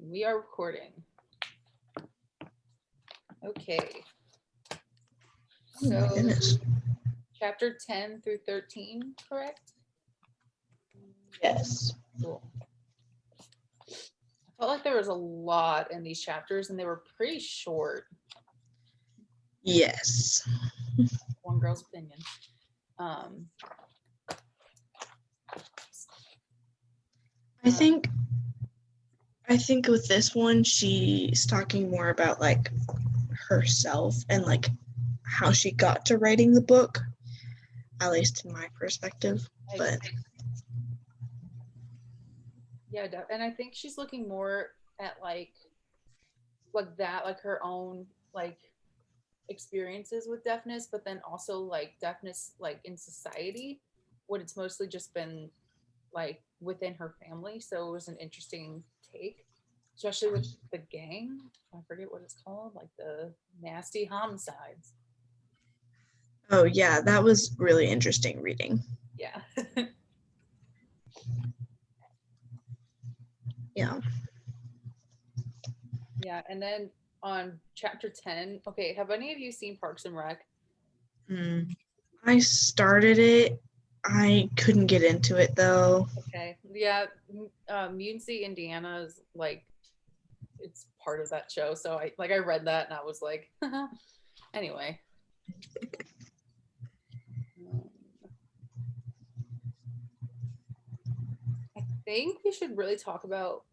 We are recording. Okay. Oh my So, goodness. chapter 10 through 13, correct? Yes. Cool. I felt like there was a lot in these chapters and they were pretty short. Yes. One girl's opinion. I think with this one, she's talking more about like herself and like how she got to writing the book, at least in my perspective. But yeah, and I think she's looking more at like that, like her own like experiences with deafness, but then also like deafness like in society, when it's mostly just been like within her family. So it was an interesting take, especially with the gang. I forget what it's called, like the nasty homicides. oh yeah, that was really interesting reading. Yeah. Yeah. Yeah. And then on chapter 10, okay, have any of you seen Parks and Rec? I started it. I couldn't get into it though. Okay. Yeah. Muncie, Indiana is like, it's part of that show. So I read that and I was like, anyway. I think we should really talk about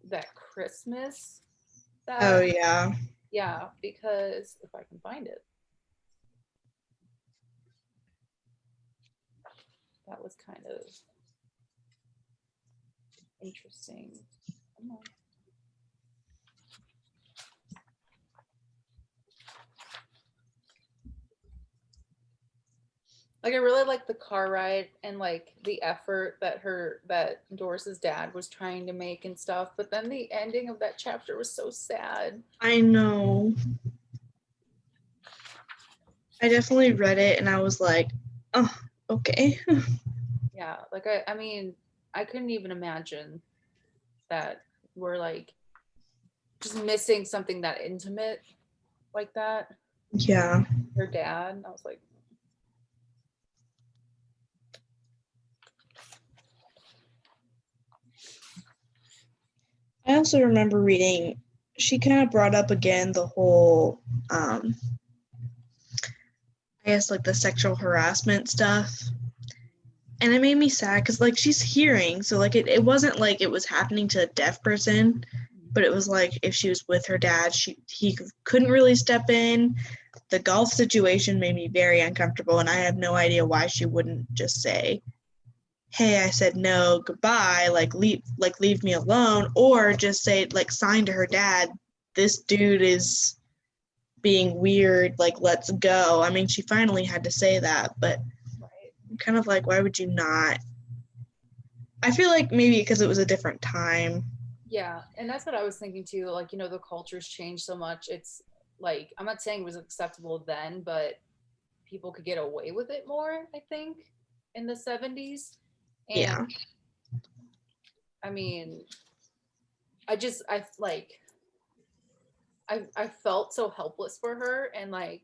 that Christmas. Oh yeah. Yeah, because if I can find it, that was kind of interesting. Come on. Like I really like the car ride and like the effort that Doris's dad was trying to make and stuff, but then the ending of that chapter was so sad. I know. I definitely read it and I was like, oh, okay. Yeah, like I mean, I couldn't even imagine that we're like just missing something that intimate like that. Yeah. Her dad, I was like, I also remember reading, she kind of brought up again the whole, I guess, like the sexual harassment stuff. And it made me sad because, like, she's hearing. So, like, it wasn't like it was happening to a deaf person, but it was like if she was with her dad, he couldn't really step in. The golf situation made me very uncomfortable, and I have no idea why she wouldn't just say, hey, I said no, goodbye, like leave me alone, or just say, like, sign to her dad, this dude is being weird, like, let's go. I mean, she finally had to say that, but right. I'm kind of like, why would you not? I feel like maybe because it was a different time. Yeah, and that's what I was thinking too. Like, the culture's changed so much. It's like I'm not saying it was acceptable then, but people could get away with it more, I think, in the 70s. And Yeah. I mean, I like I felt so helpless for her and like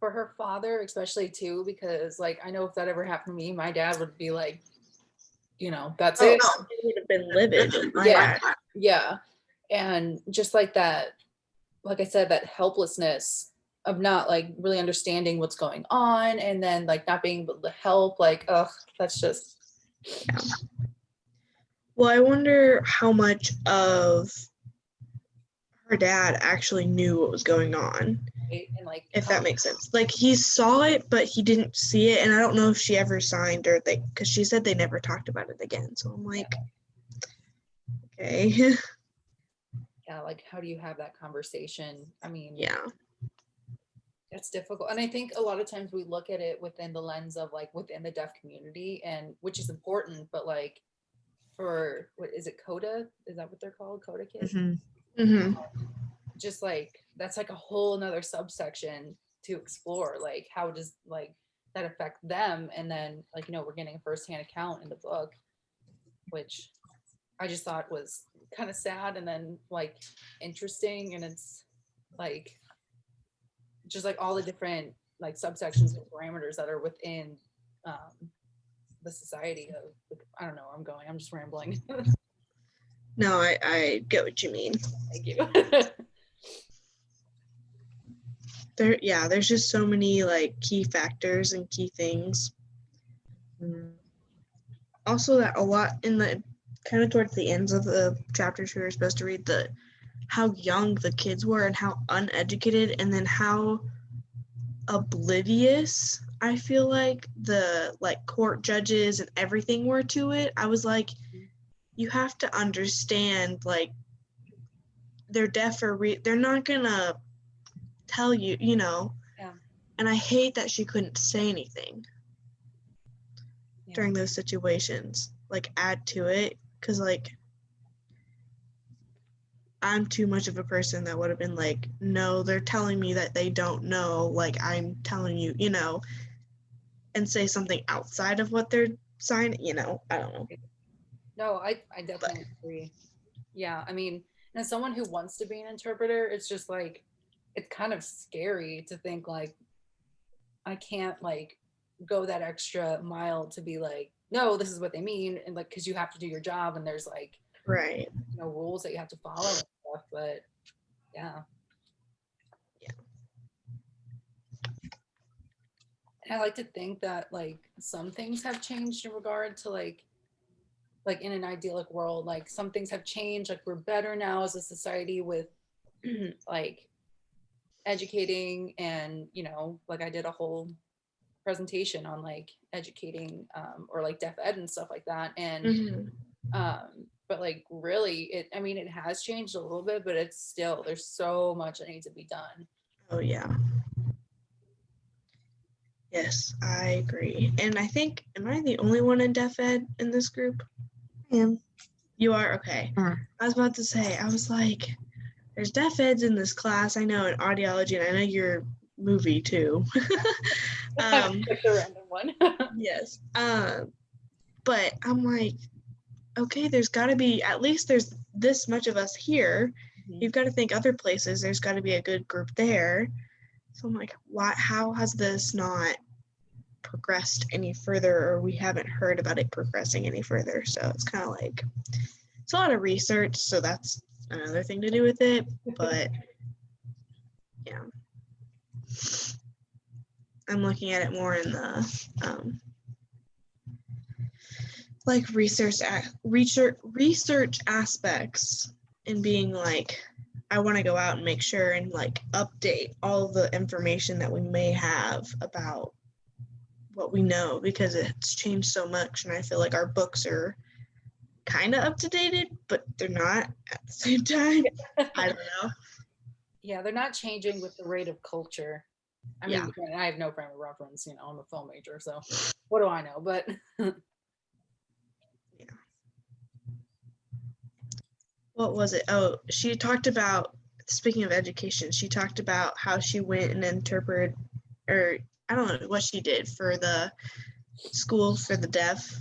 for her father especially too, because like I know if that ever happened to me, my dad would be like, that's Oh, it. it would have been livid with my Yeah. dad. Yeah. And just like that, like I said, that helplessness of not like really understanding what's going on and then like not being able to help, like, ugh, that's just. Yeah. Well, I wonder how much of her dad actually knew what was going on. Right? And like, If that makes sense. Like, he saw it, but he didn't see it, and I don't know if she ever signed or because she said they never talked about it again. So I'm like, okay. yeah, like how do you have that conversation? I mean, Yeah. it's difficult. And I think a lot of times we look at it within the lens of like within the deaf community, and which is important, but like for what is it, Coda? Is that what they're called? Coda kids? Mm-hmm. Just like that's like a whole another subsection to explore. Like how does like that affect them? And then like, we're getting a firsthand account in the book, which I just thought was kind of sad and then like interesting, and it's like just like all the different like subsections and parameters that are within the society of, I don't know where I'm going, I'm just rambling. No, I get what you mean. Thank you. There's just so many like key factors and key things. Also, that a lot in the kind of towards the ends of the chapters we were supposed to read, the how young the kids were and how uneducated, and then how oblivious I feel like the like court judges and everything were to it. I was like, you have to understand, like, they're deaf or they're not gonna tell you, you know. Yeah. And I hate that she couldn't say anything during those situations, like add to it, because like I'm too much of a person that would have been like, no, they're telling me that they don't know, like I'm telling you, you know, and say something outside of what they're signing, you know, I don't know. No, I definitely agree. Yeah, I mean, as someone who wants to be an interpreter, it's just like, it's kind of scary to think like I can't like go that extra mile to be like, no, this is what they mean, and like, because you have to do your job, and there's like, Right. you know, rules that you have to follow and stuff. But yeah, and I like to think that like some things have changed in regard to like in an idyllic world, like some things have changed, like we're better now as a society with like educating, and you know, like I did a whole presentation on like educating or like deaf ed and stuff like that, and but like really it, I mean, it has changed a little bit, but it's still, there's so much that needs to be done. Oh yeah. Yes, I agree. And I think, am I the only one in deaf ed in this group? I am. You are? Okay. I was about to say, I was like, there's deaf eds in this class. I know in audiology, and I know your movie too. Like the random one. Yes. But I'm like, okay, there's got to be, at least there's this much of us here. You've got to think other places. There's got to be a good group there. So I'm like, why? How has this not progressed any further, or we haven't heard about it progressing any further? So it's kind of like, it's a lot of research. So that's another thing to do with it. But yeah, I'm looking at it more in the like research aspects, and being like, I want to go out and make sure and like update all the information that we may have about what we know, because it's changed so much, and I feel like our books are kind of up to date, but they're not at the same time. I don't know. Yeah, they're not changing with the rate of culture. I mean, I have no frame of reference, you know, I'm a film major, so what do I know? But what was it? Oh, she talked about, speaking of education, she talked about how she went and interpreted, or I don't know what she did for the school for the deaf.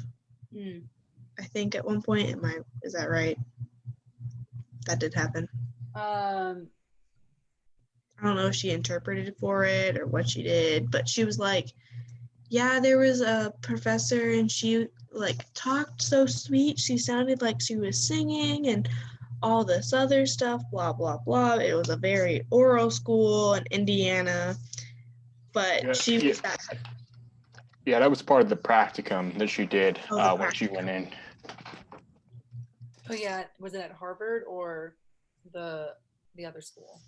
I think at one point, is that right? That did happen. I don't know if she interpreted for it or what she did, but she was like, yeah, there was a professor and she like talked so sweet. She sounded like she was singing and all this other stuff, blah, blah, blah. It was a very oral school in Indiana, but Yeah, she was that. Yeah, that was part of the practicum that she did when she Practicum. went in. oh yeah, was it at Harvard or the other school?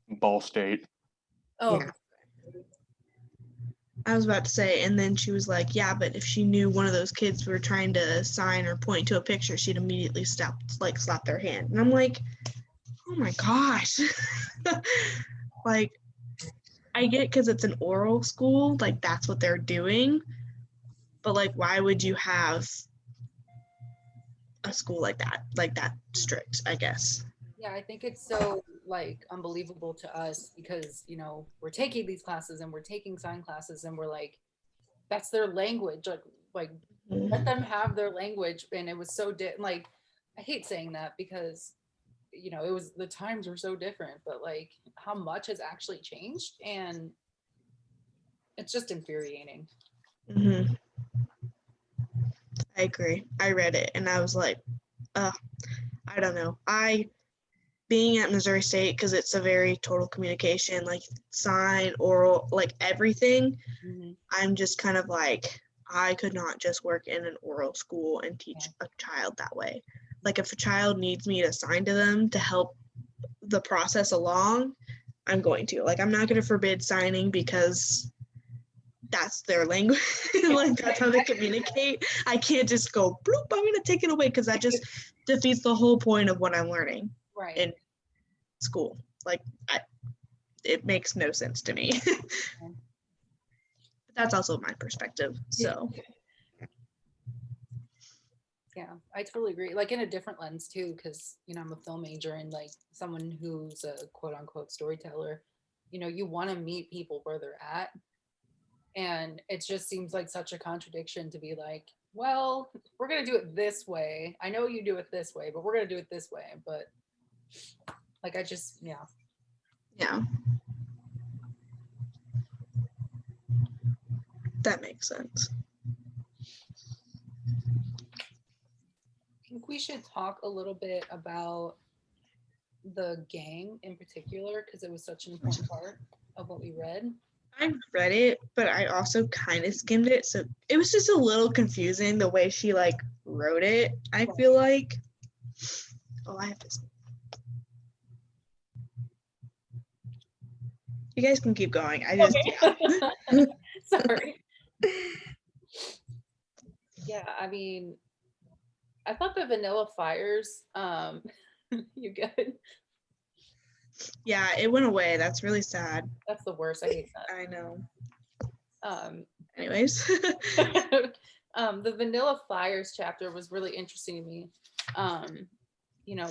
Ball State. Oh, Yeah. I was about to say, and then she was like, yeah, but if she knew one of those kids were trying to sign or point to a picture, she'd immediately slap their hand. And I'm like, oh my gosh. Like, I get it because it's an oral school, like that's what they're doing. But like, why would you have a school like that strict, I guess? yeah, I think it's so like unbelievable to us because, you know, we're taking these classes and we're taking sign classes and we're like, that's their language. Like let them have their language. And it was so like I hate saying that because, you know, the times were so different, but like how much has actually changed, and it's just infuriating. Mm-hmm. I agree. I read it and I was like, I don't know. Being at Missouri State, because it's a very total communication, like sign, oral, like everything, Mm-hmm. I'm just kind of like, I could not just work in an oral school and teach Yeah. a child that way. Like if a child needs me to sign to them to help the process along, I'm going to. Like I'm not going to forbid signing because that's their language. Like that's how they communicate. I can't just go bloop, I'm gonna take it away, because that just defeats the whole point of what I'm learning Right. in school. Like it makes no sense to me. But that's also my perspective. So yeah, I totally agree. Like in a different lens too, because you know I'm a film major and like someone who's a quote unquote storyteller. You know, you want to meet people where they're at, and it just seems like such a contradiction to be like, well, we're gonna do it this way. I know you do it this way, but we're gonna do it this way. But like, I just yeah, that makes sense. I think we should talk a little bit about the gang in particular because it was such an important part of what we read. I read it, but I also kind of skimmed it, so it was just a little confusing the way she like wrote it. I feel like, oh, I have to. You guys can keep going. I just Okay. Sorry. Yeah, I mean, I thought the Vanilla Fires, you good? Yeah, it went away. That's really sad. That's the worst. I hate that. I know. Um, Anyways. the Vanilla Fires chapter was really interesting to me. You know,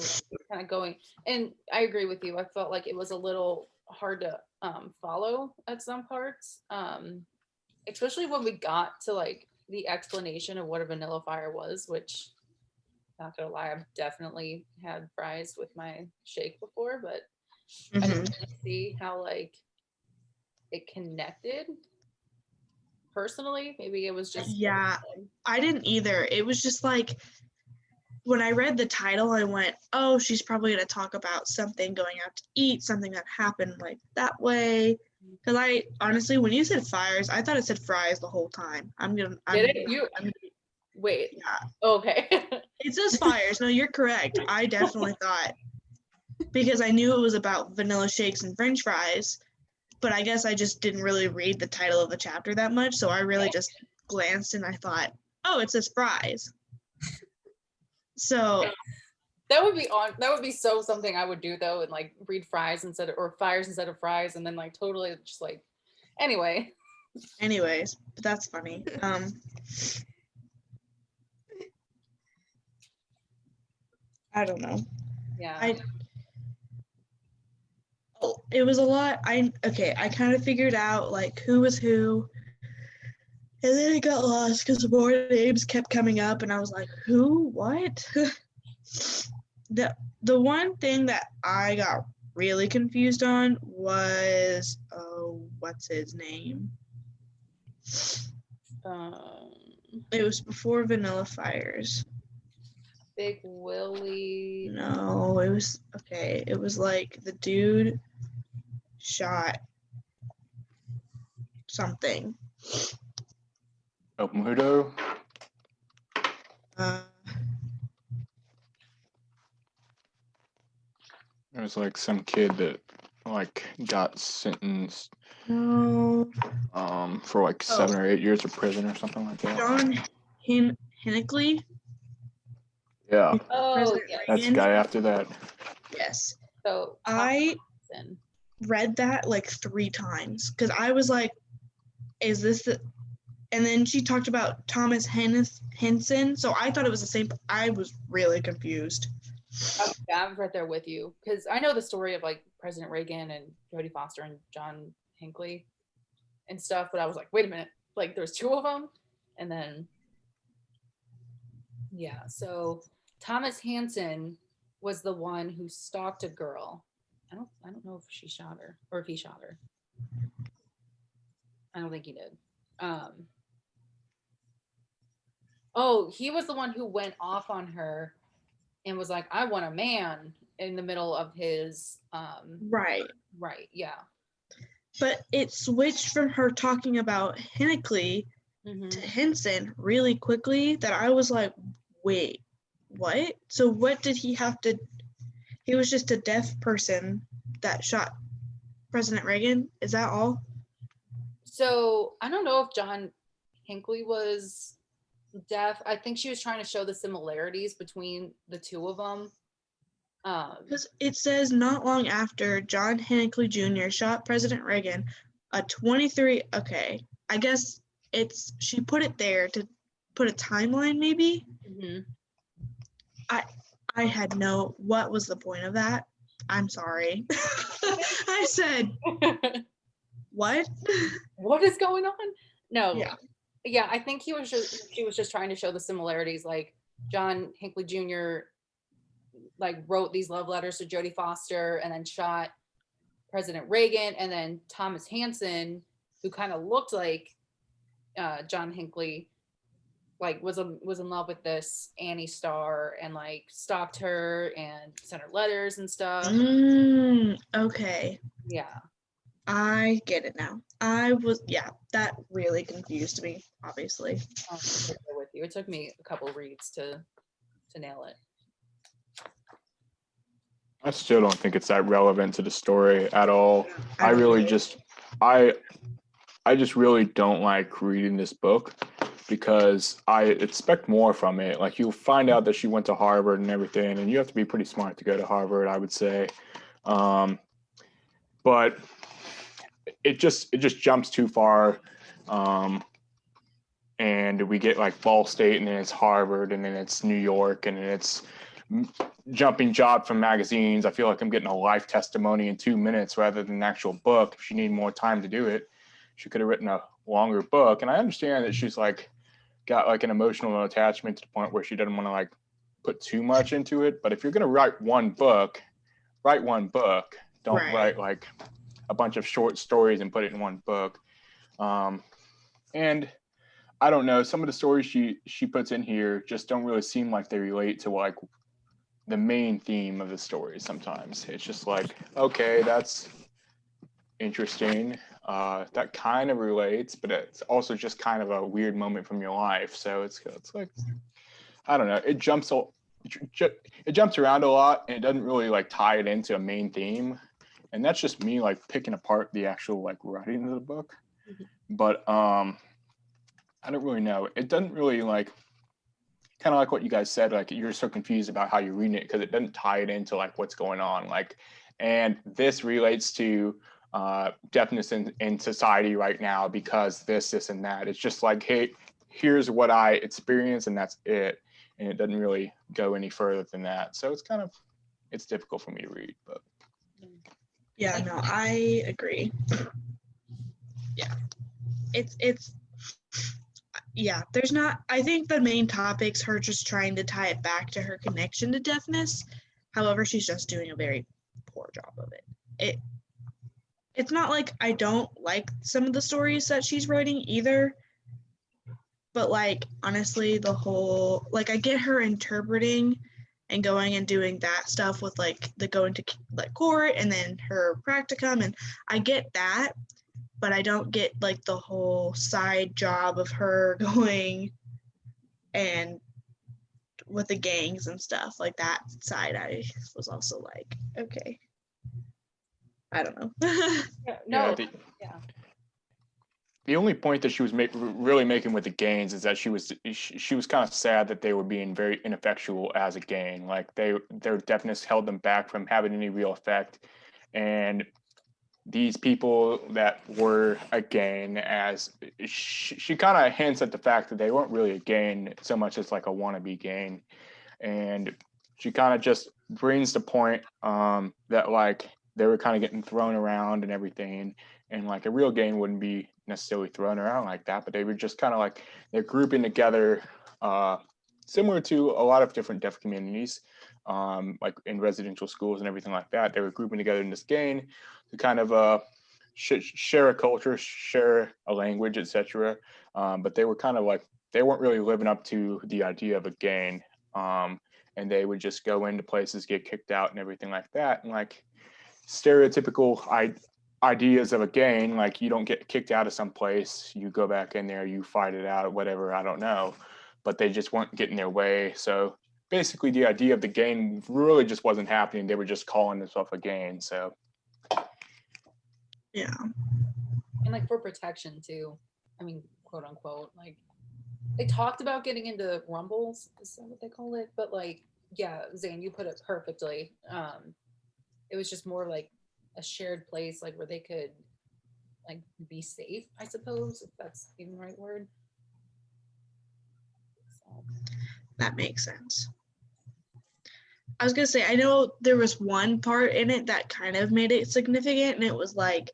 kind of going, and I agree with you. I felt like it was a little hard to follow at some parts, especially when we got to like the explanation of what a vanilla fire was, which not gonna lie, I've definitely had fries with my shake before, but I didn't really see how like it connected personally. Maybe it was just Yeah, I didn't either. It was just like when I read the title, I went, oh, she's probably going to talk about something going out to eat, something that happened like that way. Because I honestly, when you said fires, I thought it said fries the whole time. Did it? Wait. Yeah. Okay. It says fires. No, you're correct. I definitely thought, because I knew it was about vanilla shakes and French fries, but I guess I just didn't really read the title of the chapter that much. So I really just glanced and I thought, oh, it says fries. So that would be so something I would do though, and like read fries instead of, or fires instead of fries, and then like totally just like anyway. Anyways, but that's funny. I don't know. Yeah. It was a lot. I kind of figured out like who was who, and then it got lost because more names kept coming up, and I was like, who, what? The one thing that I got really confused on was, oh, what's his name? It was before Vanilla Fires. Big Willie. No, it was okay. It was like the dude shot something. Oh, Mudo. It was like some kid that like got sentenced No. For like 7 or 8 years of prison or something like that. John Hinckley. Yeah. Oh, yes. That's the guy after that. Yes. So I read that like 3 times because I was like, is this the, and then she talked about Thomas Henson, so I thought it was the same. I was really confused. Yeah, I'm right there with you because I know the story of like President Reagan and Jodie Foster and John Hinckley and stuff, but I was like, wait a minute, like there's 2 of them, and then yeah. So Thomas Hansen was the one who stalked a girl. I don't know if she shot her or if he shot her. I don't think he did. Um, oh, he was the one who went off on her and was like, "I want a man," in the middle of his Right. right, yeah. But it switched from her talking about Hinckley Mm-hmm. to Henson really quickly that I was like, wait, what? So what did he have to? He was just a deaf person that shot President Reagan. Is that all? So I don't know if John Hinckley was deaf. I think she was trying to show the similarities between the two of them. Because it says not long after John Hinckley Jr. shot President Reagan, a 23. Okay, I guess she put it there to put a timeline, maybe. Mm-hmm. I had no. What was the point of that? I'm sorry. I said what? What is going on? No. Yeah. I think she was just trying to show the similarities. Like John Hinckley Jr. like wrote these love letters to Jodie Foster and then shot President Reagan, and then Thomas Hansen, who kind of looked like John Hinckley, like was in love with this Annie Starr and like stalked her and sent her letters and stuff. Okay. Yeah. I get it now. That really confused me, obviously. I'm right there with you. It took me a couple reads to nail it. I still don't think it's that relevant to the story at all. I I don't really either. just I just really don't like reading this book because I expect more from it. Like you'll find out that she went to Harvard and everything, and you have to be pretty smart to go to Harvard, I would say. But it just jumps too far. And we get like Ball State, and then it's Harvard, and then it's New York, and then it's jumping job from magazines. I feel like I'm getting a life testimony in 2 minutes rather than an actual book. If she needed more time to do it, she could have written a longer book. And I understand that she's like got like an emotional attachment to the point where she doesn't want to like put too much into it. But if you're going to write one book, write one book. Don't write like a bunch of short stories and put it in one book. And I don't know, some of the stories she puts in here just don't really seem like they relate to like the main theme of the story. Sometimes it's just like, okay, that's interesting. That kind of relates, but it's also just kind of a weird moment from your life. So it's like, I don't know, it jumps around a lot, and it doesn't really like tie it into a main theme. And that's just me like picking apart the actual like writing of the book. But I don't really know. It doesn't really like, kind of like what you guys said, like you're so confused about how you're reading it because it doesn't tie it into like what's going on. Like, and this relates to deafness in society right now because this, and that. It's just like, hey, here's what I experienced and that's it. And it doesn't really go any further than that. So it's difficult for me to read, but. Yeah, no, I agree. Yeah. There's not, I think the main topic's her just trying to tie it back to her connection to deafness. However, she's just doing a very poor job of it. It's not like I don't like some of the stories that she's writing either, but like honestly, the whole, like I get her interpreting and going and doing that stuff with like the going to like court and then her practicum, and I get that, but I don't get like the whole side job of her going and with the gangs and stuff like that side. I was also like, okay, I don't know. The only point that she was really making with the gains is that she was kind of sad that they were being very ineffectual as a gang. Like their deafness held them back from having any real effect, and these people that were a gang, as she kind of hints at the fact that they weren't really a gang so much as like a wannabe gang, and she kind of just brings the point that like they were kind of getting thrown around and everything, and like a real gang wouldn't be necessarily thrown around like that, but they were just kind of like they're grouping together similar to a lot of different deaf communities, like in residential schools and everything like that. They were grouping together in this gang to kind of share a culture, share a language, etc. But they were kind of like, they weren't really living up to the idea of a gang. And they would just go into places, get kicked out and everything like that. And like stereotypical ideas of a gang, like you don't get kicked out of some place, you go back in there, you fight it out, whatever, I don't know. But they just weren't getting their way. So basically the idea of the gang really just wasn't happening. They were just calling themselves a gang. So Yeah. And like for protection too. I mean, quote unquote, like they talked about getting into rumbles, is that what they call it? But like, yeah, Zane, you put it perfectly. It was just more like a shared place, like where they could like be safe, I suppose, if that's even the right word. So. That makes sense. I was gonna say, I know there was one part in it that kind of made it significant, and it was like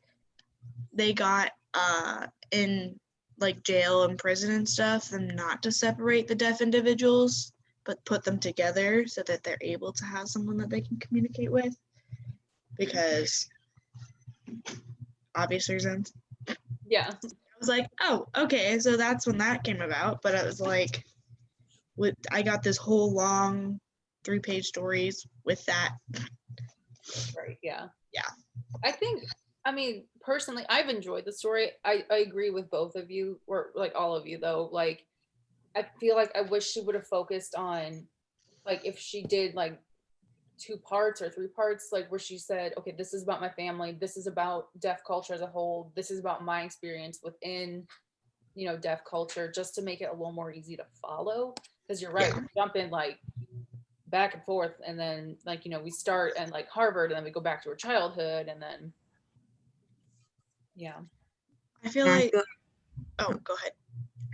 they got in like jail and prison and stuff, and not to separate the deaf individuals, but put them together so that they're able to have someone that they can communicate with, because obvious reasons. Yeah. I was like, oh, okay, so that's when that came about. But I was like, I got this whole long 3-page stories with that. Right. Yeah. Yeah. I think, I mean, personally, I've enjoyed the story. I agree with both of you, or like all of you, though. Like, I feel like I wish she would have focused on, like, if she did like 2 parts or 3 parts, like where she said, okay, this is about my family, this is about deaf culture as a whole, this is about my experience within, you know, deaf culture, just to make it a little more easy to follow. Because you're right, Yeah. we jump in like back and forth, and then like, you know, we start and like Harvard, and then we go back to her childhood, and then yeah. I feel And I like, feel, oh, go ahead.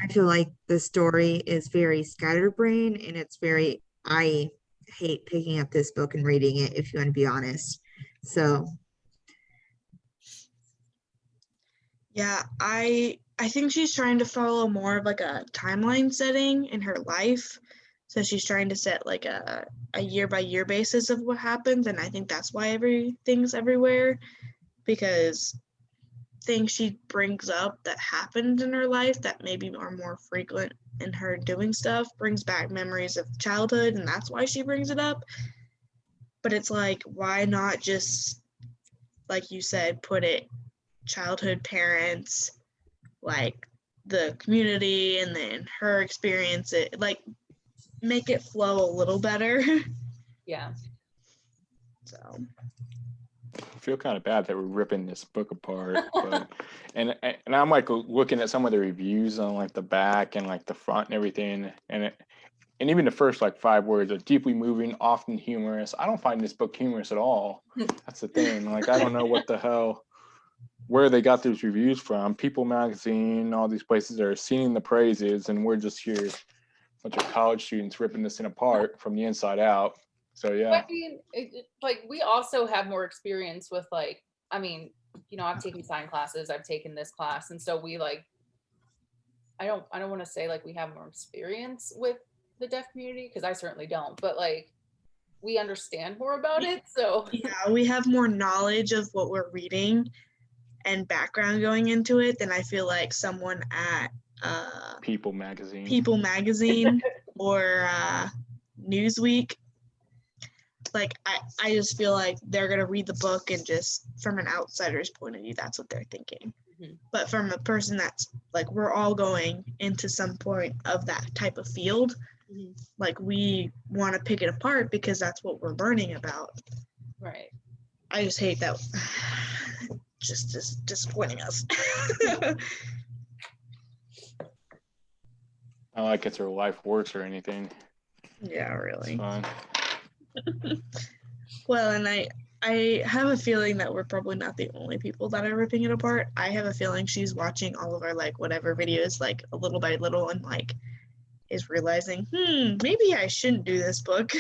I feel like the story is very scatterbrained and it's very, I hate picking up this book and reading it, if you want to be honest. So Yeah, I think she's trying to follow more of like a timeline setting in her life. So she's trying to set like a year by year basis of what happens, and I think that's why everything's everywhere, because things she brings up that happened in her life that maybe are more frequent in her doing stuff brings back memories of childhood, and that's why she brings it up. But it's like, why not just, like you said, put it childhood, parents, like the community, and then her experience, it like make it flow a little better. Yeah. So I feel kind of bad that we're ripping this book apart, but and I'm like looking at some of the reviews on like the back and like the front and everything, and even the first like 5 words are deeply moving, often humorous. I don't find this book humorous at all. That's the thing. Like I don't know what the hell, where they got these reviews from. People Magazine, all these places are singing the praises, and we're just here, a bunch of college students ripping this thing apart from the inside out. So yeah. I mean, like we also have more experience with like, I mean, you know, I've taken sign classes, I've taken this class, and so we like, I don't want to say like we have more experience with the deaf community, because I certainly don't, but like we understand more about it. So yeah, we have more knowledge of what we're reading and background going into it than I feel like someone at People Magazine. People Magazine or Newsweek. Like I just feel like they're gonna read the book and just from an outsider's point of view, that's what they're thinking. Mm-hmm. But from a person that's like, we're all going into some point of that type of field, mm-hmm. like we want to pick it apart because that's what we're learning about. Right. I just hate that. Just disappointing us. Not like it's her life works or anything. Yeah, really. It's fine. Well, and I have a feeling that we're probably not the only people that are ripping it apart. I have a feeling she's watching all of our like whatever videos like a little by little and like is realizing, maybe I shouldn't do this book.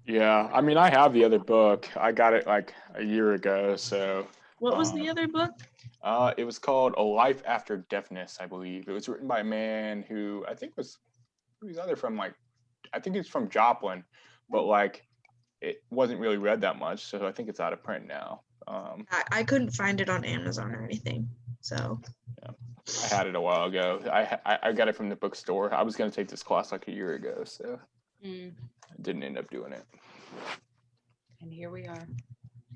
Yeah, I mean, I have the other book. I got it like a year ago. So What was the other book? It was called A Life After Deafness, I believe. It was written by a man who I think was These other from like, I think it's from Joplin, but like it wasn't really read that much, so I think it's out of print now. I couldn't find it on Amazon or anything, so. Yeah. I had it a while ago. I got it from the bookstore. I was going to take this class like a year ago, so I didn't end up doing it. And here we are.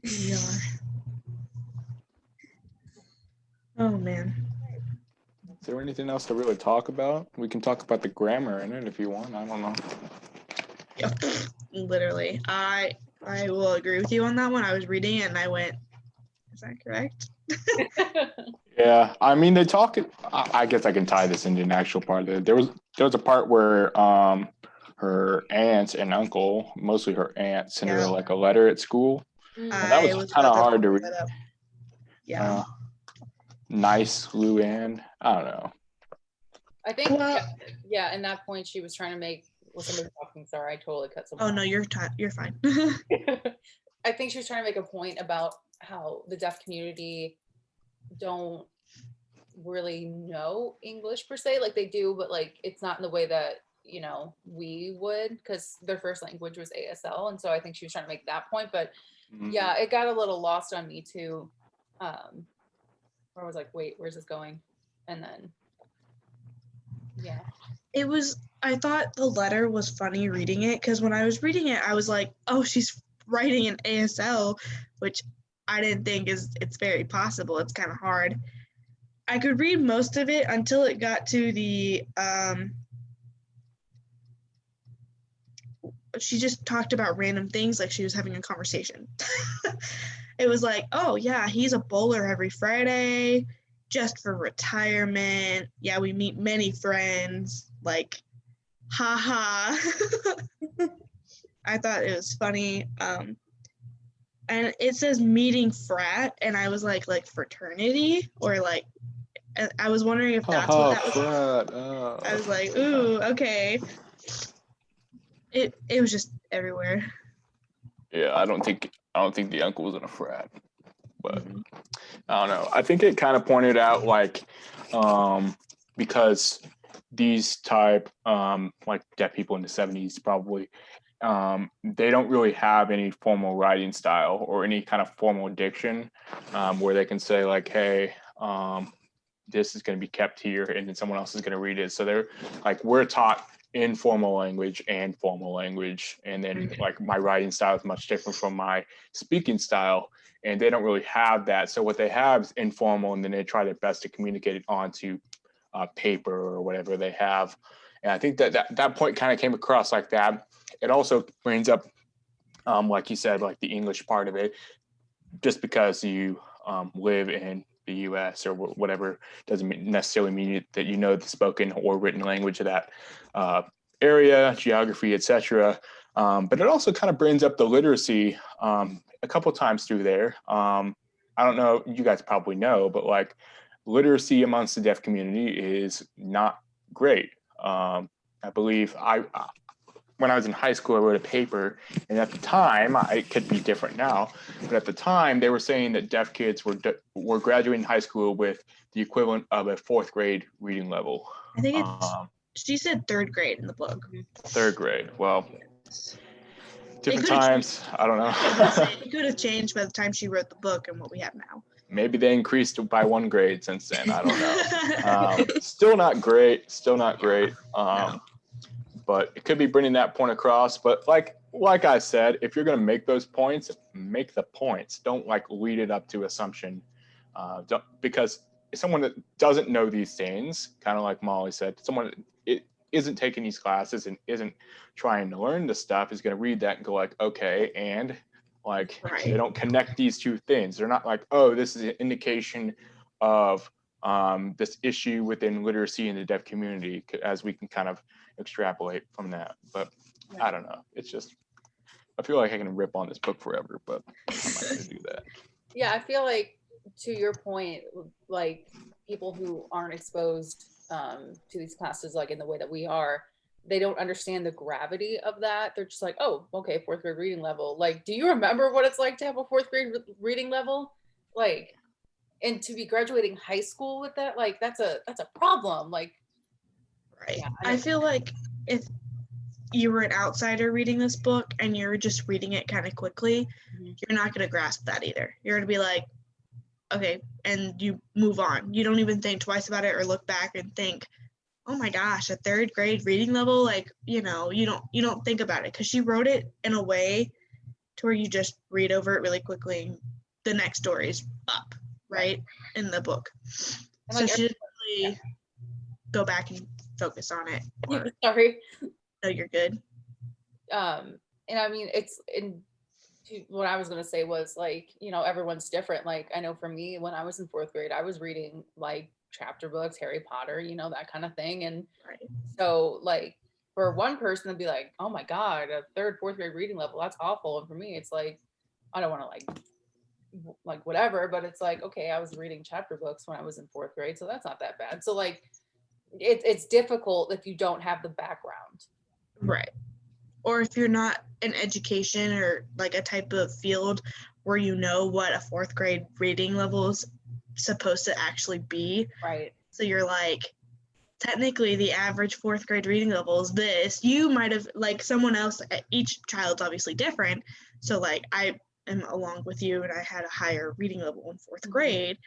We are. Oh man. Is there anything else to really talk about? We can talk about the grammar in it if you want. I don't know. Yep. Literally. I will agree with you on that one. I was reading it and I went, is that correct? Yeah, I mean they talk. I guess I can tie this into an actual part of it. There was a part where her aunts and uncle, mostly her aunt, sent her like a letter at school. That was kind of hard to read. Yeah. Nice, Luann. I don't know. I think yeah, in that point she was trying to make somebody talking. Sorry, I totally cut someone off. No, you're fine. I think she was trying to make a point about how the deaf community don't really know English per se, like they do, but like it's not in the way that we would, because their first language was ASL, and so I think she was trying to make that point. But yeah, it got a little lost on me too, where I was like, wait, where's this going? And then yeah, I thought the letter was funny reading it, because when I was reading it I was like, oh, she's writing in ASL, which I didn't think it's very possible. It's kind of hard. I could read most of it until it got to the she just talked about random things like she was having a conversation. It was like, oh yeah, he's a bowler every Friday just for retirement. Yeah, we meet many friends. Like, haha. I thought it was funny. And it says meeting frat, and I was like fraternity, or like, I was wondering if that's what that was. Frat. Oh. I was like, ooh, okay. It was just everywhere. Yeah, I don't think the uncle was in a frat, but I don't know. I think it kind of pointed out like because these type like deaf people in the 70s probably they don't really have any formal writing style or any kind of formal diction where they can say like, hey, this is going to be kept here and then someone else is going to read it. So they're like, we're taught informal language and formal language, and then like my writing style is much different from my speaking style, and they don't really have that. So what they have is informal, and then they try their best to communicate it onto paper or whatever they have. And I think that point kind of came across like that. It also brings up like you said, like the English part of it. Just because you live in the US or whatever doesn't necessarily mean that you know the spoken or written language of that area, geography, etc. But it also kind of brings up the literacy a couple times through there. I don't know, you guys probably know, but like literacy amongst the deaf community is not great. I believe when I was in high school, I wrote a paper, and at the time, it could be different now, but at the time, they were saying that deaf kids were graduating high school with the equivalent of a 4th grade reading level. I think she said 3rd grade in the book. 3rd grade. Well, different times. I don't know. It could have changed by the time she wrote the book and what we have now. Maybe they increased by 1 grade since then. I don't know. Still not great. Still not great. No. But it could be bringing that point across. But like I said, if you're going to make those points, make the points. Don't like lead it up to assumption. Because someone that doesn't know these things, kind of like Molly said, someone that isn't taking these classes and isn't trying to learn this stuff is going to read that and go like, okay, and like they don't connect these two things. They're not like, oh, this is an indication of this issue within literacy in the deaf community, as we can kind of extrapolate from that. But I don't know, it's just, I feel like I can rip on this book forever, but I'm not gonna do that. Yeah, I feel like, to your point, like people who aren't exposed to these classes like in the way that we are, they don't understand the gravity of that. They're just like, oh, okay, 4th grade reading level. Like, do you remember what it's like to have a 4th grade reading level? Like, and to be graduating high school with that, like that's a problem. Like, right. Yeah, I feel like if you were an outsider reading this book and you're just reading it kind of quickly, you're not going to grasp that either. You're going to be like, okay, and you move on. You don't even think twice about it or look back and think, oh my gosh, a third grade reading level, like, you don't think about it, because she wrote it in a way to where you just read over it really quickly and the next story's up, right, in the book. And so she didn't really go back and focus on it. Sorry. No, you're good. And I mean, what I was going to say was, like, everyone's different. Like, I know for me, when I was in 4th grade, I was reading like chapter books, Harry Potter, that kind of thing. And so, like, for one person to be like, oh my God, a 3rd, 4th grade reading level, that's awful. And for me, it's like, I don't want to like whatever, but it's like, okay, I was reading chapter books when I was in 4th grade, so that's not that bad. So like, it's difficult if you don't have the background. Right. Or if you're not in education or like a type of field where you know what a 4th grade reading level is supposed to actually be. Right. So you're like, technically the average 4th grade reading level is this. You might have, like, someone else, each child's obviously different. So like, I am along with you and I had a higher reading level in 4th grade,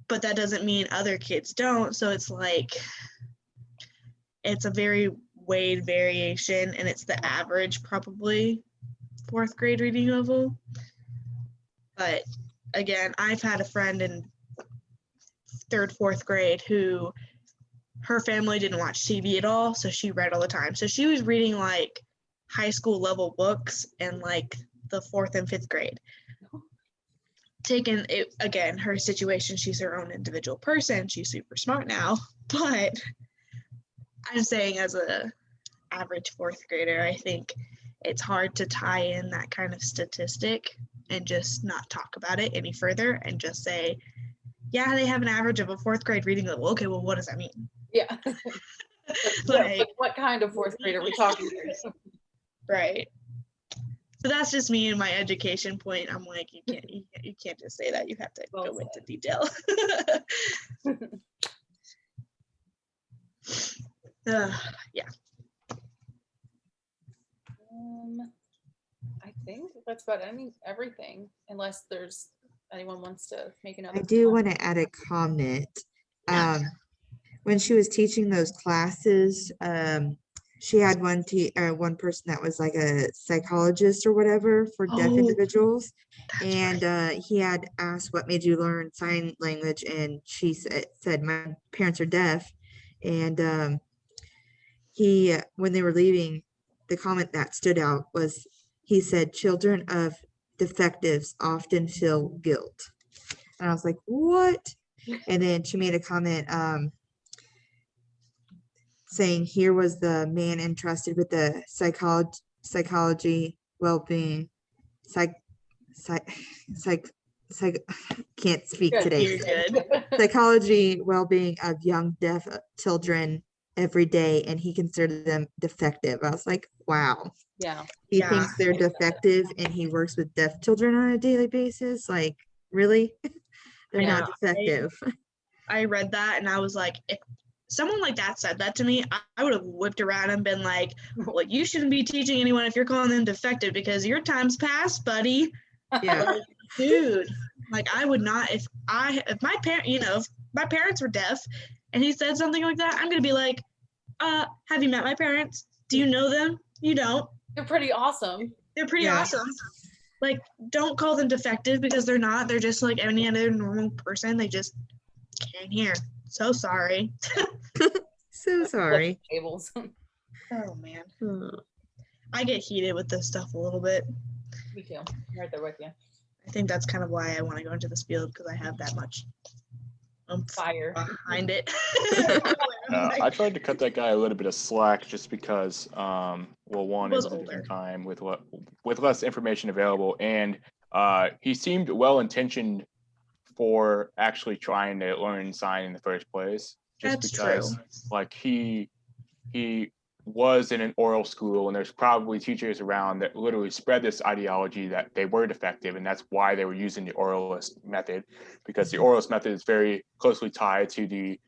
but that doesn't mean other kids don't. So it's like, it's a very weighed variation, and it's the average probably 4th grade reading level. But again, I've had a friend in 3rd, 4th grade who her family didn't watch TV at all, so she read all the time. So she was reading like high school level books in like the 4th and 5th grade. Taking it, again, her situation, she's her own individual person, she's super smart now, but I'm saying as a average 4th grader, I think it's hard to tie in that kind of statistic and just not talk about it any further and just say, yeah, they have an average of a 4th grade reading level. Okay, well, what does that mean? Yeah. Like, what kind of 4th grade are we talking here? Right. So that's just me and my education point. I'm like, you can't just say that. You have to go into detail. Yeah. I think that's about everything, unless there's anyone wants to make another. I do want to add a comment. When she was teaching those classes, she had one person that was like a psychologist or whatever for deaf individuals. And he had asked, what made you learn sign language? And she said, my parents are deaf. And when they were leaving, the comment that stood out was, he said, children of defectives often feel guilt. And I was like, what? And then she made a comment saying, here was the man entrusted with the psychology, well-being, can't speak today. Psychology, well-being of young deaf children every day, and he considered them defective. I was like, wow. Yeah. He thinks they're defective and he works with deaf children on a daily basis. Like, really? They're not defective. I read that and I was like, if someone like that said that to me, I would have whipped around and been like, well, you shouldn't be teaching anyone if you're calling them defective because your time's passed, buddy. Yeah. Like, dude, like, I would not, if my parents were deaf and he said something like that, I'm gonna be like, have you met my parents? Do you know them? You don't. They're pretty awesome. They're pretty awesome. Like, don't call them defective because they're not. They're just like any other normal person. They just can't hear. So sorry. So sorry. Tables. Oh man. I get heated with this stuff a little bit. Me too. I'm right there with you. I think that's kind of why I want to go into this field, because I have that much fire behind it. I tried to cut that guy a little bit of slack just because, one, it was a different time with less information available, and he seemed well-intentioned for actually trying to learn sign in the first place. Just That's because, true. like, he was in an oral school, and there's probably teachers around that literally spread this ideology that they were defective, and that's why they were using the oralist method, because the oralist method is very closely tied to the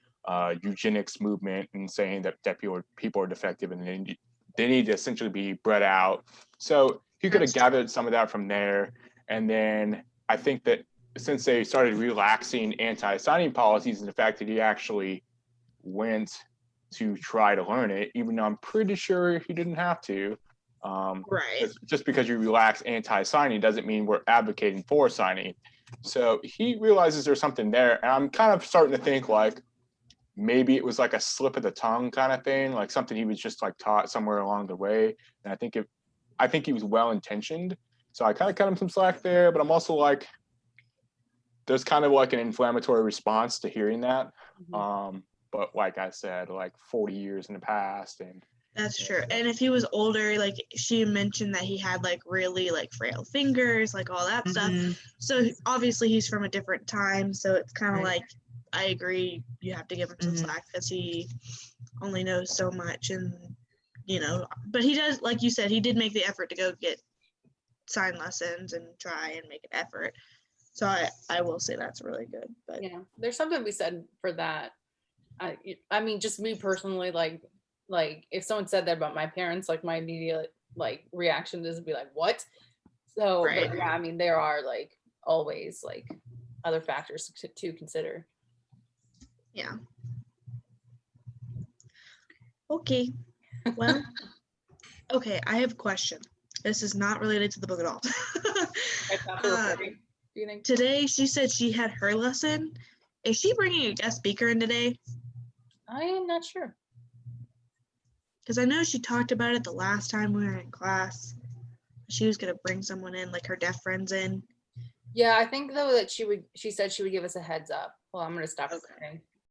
eugenics movement and saying that people are defective and they need to essentially be bred out. So he could have gathered some of that from there. And then I think that since they started relaxing anti-signing policies and the fact that he actually went to try to learn it, even though I'm pretty sure he didn't have to. Right. Just because you relax anti-signing doesn't mean we're advocating for signing. So he realizes there's something there. And I'm kind of starting to think like maybe it was like a slip of the tongue kind of thing, like something he was just like taught somewhere along the way. And I think he was well-intentioned. So I kind of cut him some slack there, but I'm also like, there's kind of like an inflammatory response to hearing that. But like I said, like 40 years in the past. And that's true. And if he was older, like she mentioned that he had like really like frail fingers, like all that stuff. So obviously he's from a different time. So it's kind of like, I agree, you have to give him some slack because he only knows so much. And, you know, but he does, like you said, he did make the effort to go get sign lessons and try and make an effort. So I will say that's really good. But yeah, there's something to be said for that. I mean, just me personally, like if someone said that about my parents, like my immediate like reaction is to be like, what? So, but yeah, I mean, there are like always like other factors to consider. Yeah. Okay. Well, okay, I have a question. This is not related to the book at all. Do you think? Today, she said she had her lesson. Is she bringing a guest speaker in today? I am not sure. Because I know she talked about it the last time we were in class. She was going to bring someone in, like her deaf friends in. Yeah, I think though that she said she would give us a heads up. Well, I'm going to stop recording.